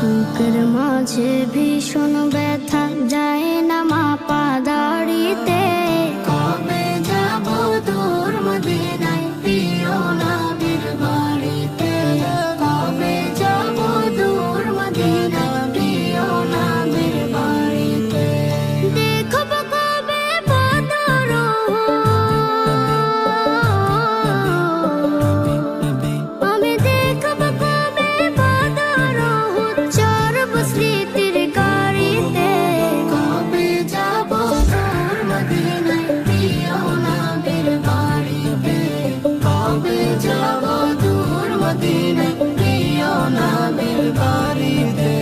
বুকের মাঝে ভীষণ ব্যথা যায় না মাপা দাড়িতে। কবে যাব দূর মদিনায় প্রিয় নবীর বাড়িতে। কবে যাব দূর মদিনায় প্রিয় নবীর বাড়িতে। দেখব কবে বদর আমি দেখব কবে বদর চরব স্মৃতির গাড়িতে। কবে যাব দূর মদিনায় প্রিয় নবীর বাড়িতে। কবে যাব দূর মদিনায় প্রিয় নবীর বাড়িতে।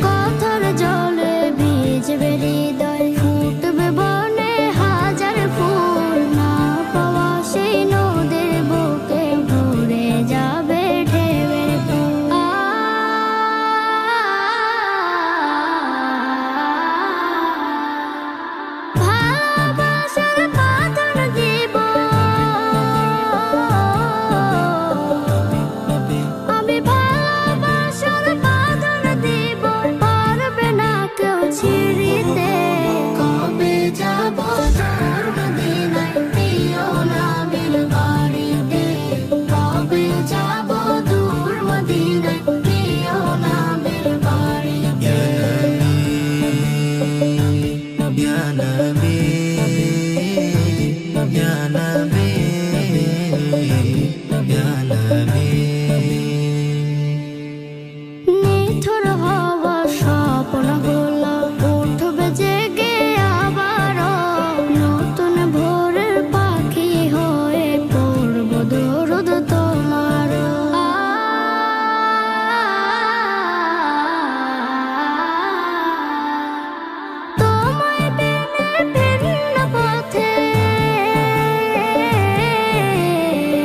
কথার জলে ভিজবে হৃদয় ফুটবে বনে হাজার ফুল। না পাওয়া সেই নদীর বুকে ভরে যাবে ঢেউয়ের ফুল। ভালোবাসার বাঁধন দিব আমি, ভালোবাসার বাঁধন দিব পারবে না কেউ ছিঁড়িতে। কবে যাব দূর মদিনায় প্রিয় নবীর বাড়িতে। কবে যাব দূর মদিনায় প্রিয় নবীর বাড়িতে। Ya Nabi, Ya Nabi, Ya Nabi. নিথর হওয়া স্বপ্নগুলো উঠবে জেগে আবারও। নতুন ভোরের পাখি হয়ে পড়ব দরুদ তোমার। তোমায় পেনে ভিন্ন পথে,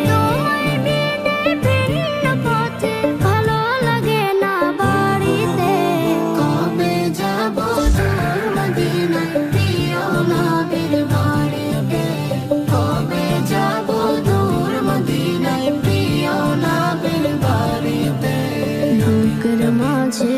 তোমায় পেনে ভিন্ন পথে ভালো লাগে না বাড়িতে। কবে যাব দূর মদিনায় প্রিয় নবীর বাড়িতে। কবে যাব দূর মদিনায় প্রিয় নবীর বাড়িতে। বুকের মাঝে